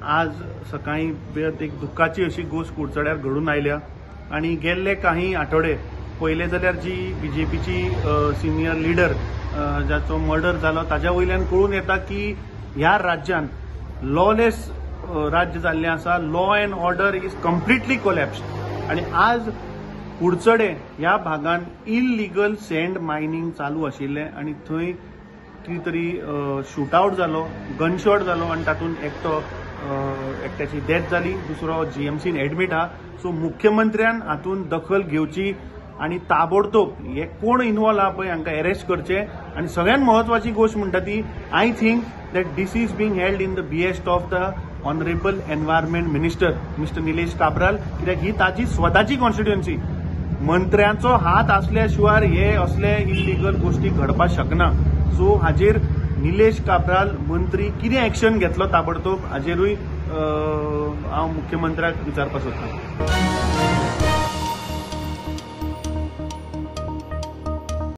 आज सकाळी बेहद एक दुःखाची अशी गोष्ट कुडचड्यार घडून आयल्या आणि गेल्ले काही आठवडे पहिले जाल्यार जी बीजेपीची सिनियर लिडर जाचो मर्डर जालो ताज्या वयल्यान कळून येता की ह्या राज्यात लॉलेस राज्य जाल्लें आसा. Law and order is completely collapsed आणि आज कुडचडे ह्या भागात इल्लिगल सँड मायनिंग चालू आशिल्लें आणि थंय कितें तरी शूटआउट जालो, गनशॉट जालो आणि तातूंत एकट्याची डेथ जाली, दुसरो जीएमसीन एडमीट आहा. सो मुख्यमंत्र्यान हातूंत दखल घेवची आणि ताबडतोब हे कोण इन्वॉल्व आहा पळय हांकां अरेस्ट करचे. आणि सगळ्यात महत्वाची गोष्ट म्हणटा ती I think that this is being held in the behest of the honourable environment minister mister Nilesh Cabral, कित्याक ही ताची स्वताची कॉन्स्टिट्युएन्सी. मंत्र्याचो हात असल्या शिवाय हे असले इल्लिगल गोष्टी घडपाक शकना. सो हाजेर निलेश काब्राल मंत्री कितें एक्शन घेतलो ताबडतोब हाजेरूय हांव मुख्यमंत्र्याक विचारपाक सोदतां.